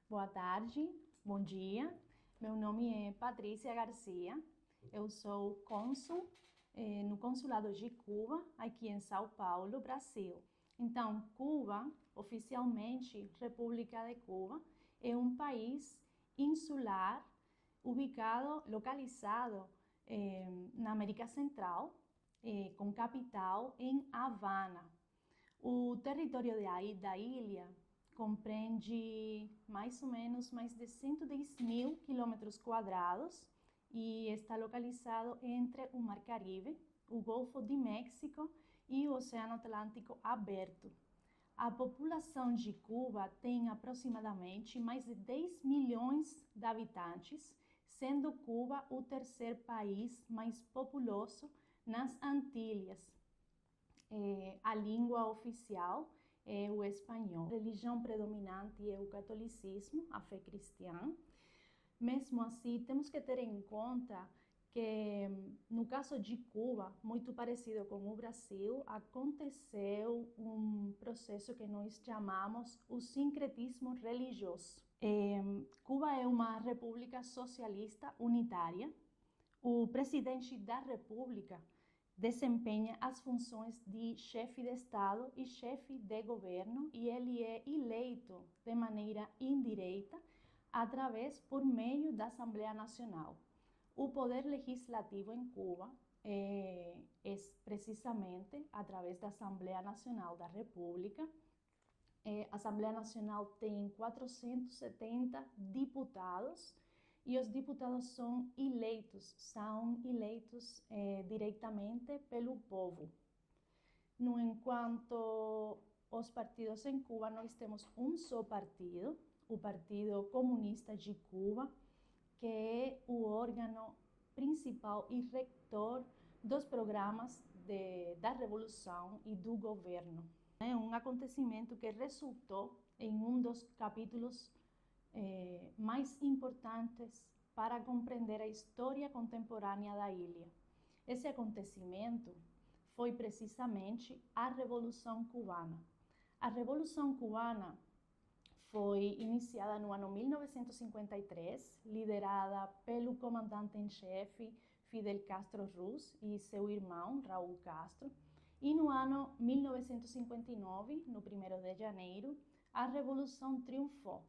Boa tarde, bom dia. Meu nome é Patrícia Garcia. Eu sou cônsul no Consulado de Cuba, aqui em São Paulo, Brasil. Então, Cuba, oficialmente República de Cuba, é um país insular, localizado na América Central, com capital em Havana. O território da ilha compreende mais ou menos mais de 110 mil quilômetros quadrados e está localizado entre o Mar Caribe, o Golfo de México e o Oceano Atlântico aberto. A população de Cuba tem aproximadamente mais de 10 milhões de habitantes, sendo Cuba o terceiro país mais populoso nas Antilhas. A língua oficial é o espanhol. A religião predominante é o catolicismo, a fé cristã. Mesmo assim, temos que ter em conta que, no caso de Cuba, muito parecido com o Brasil, aconteceu um processo que nós chamamos o sincretismo religioso. Cuba é uma república socialista unitária. O presidente da república desempenha as funções de chefe de Estado e chefe de governo e ele é eleito de maneira indireta por meio da Assembleia Nacional. O poder legislativo em Cuba é precisamente através da Assembleia Nacional da República. A Assembleia Nacional tem 470 deputados e os deputados são eleitos diretamente pelo povo. No enquanto os partidos em Cuba, nós temos um só partido, o Partido Comunista de Cuba, que é o órgão principal e rector dos programas da Revolução e do governo. É um acontecimento que resultou em um dos capítulos mais importantes para compreender a história contemporânea da ilha. Esse acontecimento foi precisamente a Revolução Cubana. A Revolução Cubana foi iniciada no ano 1953, liderada pelo comandante-em-chefe Fidel Castro Ruz e seu irmão Raúl Castro. E no ano 1959, no 1º de janeiro, a Revolução triunfou.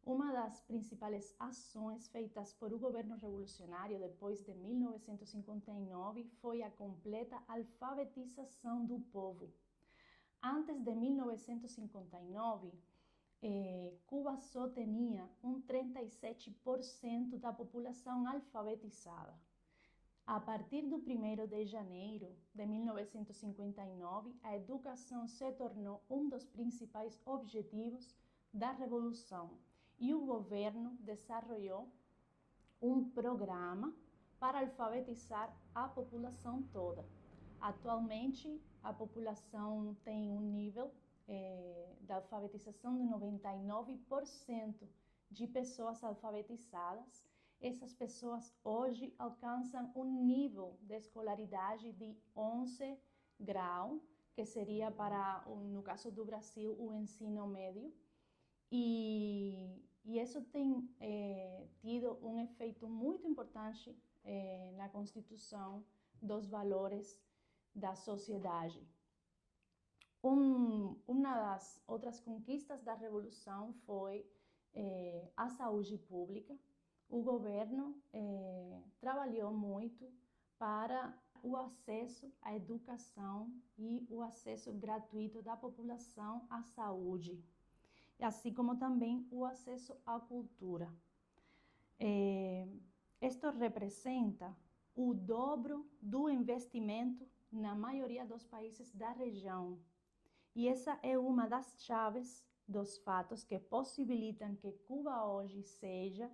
Uma das principais ações feitas por o governo revolucionário depois de 1959 foi a completa alfabetização do povo. Antes de 1959, Cuba só tinha 37% da população alfabetizada. A partir do 1º de janeiro de 1959, a educação se tornou um dos principais objetivos da Revolução e o governo desenvolveu um programa para alfabetizar a população toda. Atualmente, a população tem um nível da alfabetização de 99% de pessoas alfabetizadas. Essas pessoas hoje alcançam um nível de escolaridade de 11 grau, que seria para, no caso do Brasil, o ensino médio. E isso tem tido um efeito muito importante na constituição dos valores da sociedade. Uma das outras conquistas da Revolução foi a saúde pública. O governo trabalhou muito para o acesso à educação e o acesso gratuito da população à saúde, assim como também o acesso à cultura. Isto representa o dobro do investimento na maioria dos países da região. E essa é uma das chaves dos fatos que possibilitam que Cuba hoje seja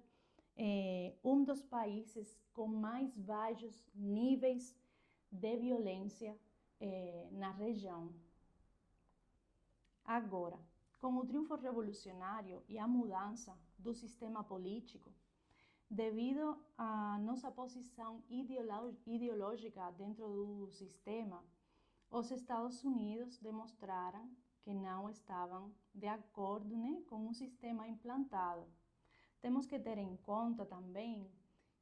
um dos países com mais baixos níveis de violência na região. Agora, com o triunfo revolucionário e a mudança do sistema político, devido à nossa posição ideológica dentro do sistema, os Estados Unidos demonstraram que não estavam de acordo, né, com o sistema implantado. Temos que ter em conta também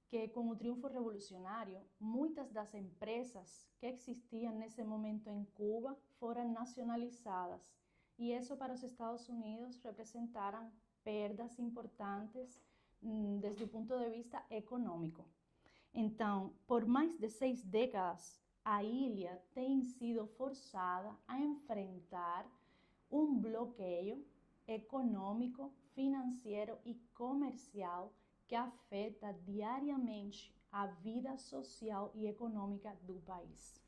que, com o triunfo revolucionário, muitas das empresas que existiam nesse momento em Cuba foram nacionalizadas, e isso para os Estados Unidos representaram perdas importantes desde o ponto de vista econômico. Então, por mais de 6 décadas, a ilha tem sido forçada a enfrentar um bloqueio econômico, financeiro e comercial que afeta diariamente a vida social e econômica do país.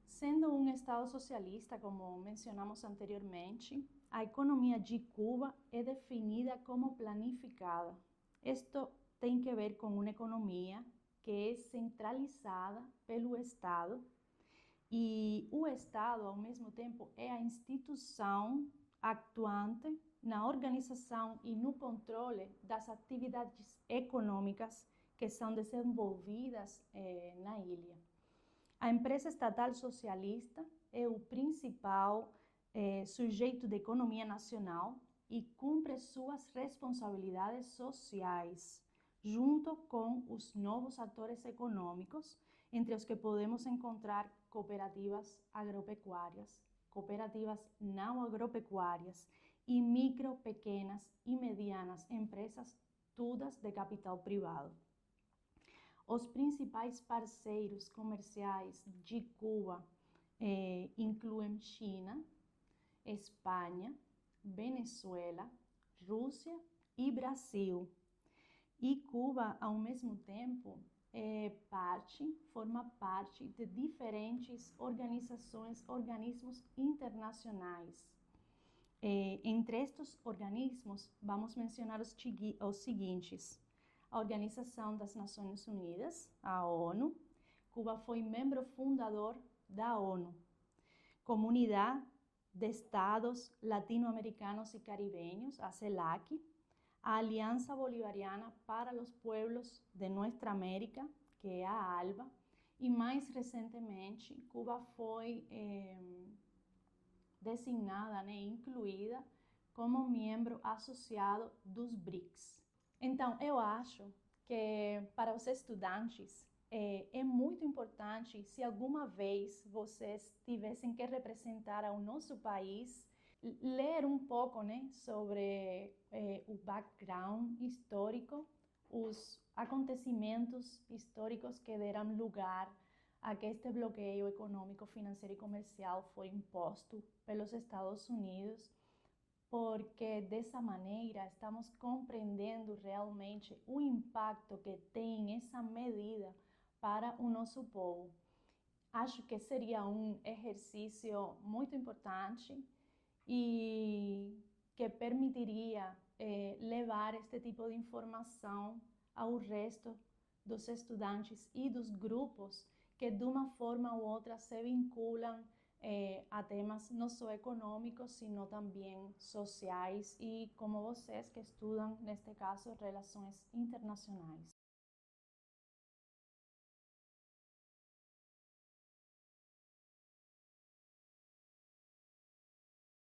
Sendo um Estado socialista, como mencionamos anteriormente, a economia de Cuba é definida como planificada. Isto tem que ver com uma economia que é centralizada pelo Estado, e o Estado, ao mesmo tempo, é a instituição atuante na organização e no controle das atividades econômicas que são desenvolvidas na ilha. A empresa estatal socialista é o principal sujeito de economia nacional e cumpre suas responsabilidades sociais, junto com os novos atores econômicos, entre os que podemos encontrar cooperativas agropecuárias, cooperativas não agropecuárias e micro, pequenas e medianas empresas, todas de capital privado. Os principais parceiros comerciais de Cuba incluem China, Espanha, Venezuela, Rússia e Brasil. E Cuba, ao mesmo tempo, forma parte de diferentes organizações, organismos internacionais. Entre estes organismos, vamos mencionar os seguintes: a Organização das Nações Unidas, a ONU. Cuba foi membro fundador da ONU. Comunidade de Estados Latino-Americanos e Caribeños, a CELAC. A Aliança Bolivariana para os Pueblos de Nuestra América, que é a ALBA, e mais recentemente Cuba foi designada, né, incluída como membro associado dos BRICS. Então, eu acho que para os estudantes é muito importante, se alguma vez vocês tivessem que representar ao nosso país, ler um pouco, né, sobre o background histórico, os acontecimentos históricos que deram lugar a que este bloqueio econômico, financeiro e comercial foi imposto pelos Estados Unidos, porque dessa maneira estamos compreendendo realmente o impacto que tem essa medida para o nosso povo. Acho que seria um exercício muito importante e que permitiria levar este tipo de informação ao resto dos estudantes e dos grupos que de uma forma ou outra se vinculam a temas não só econômicos, sino também sociais e como vocês que estudam, neste caso, relações internacionais.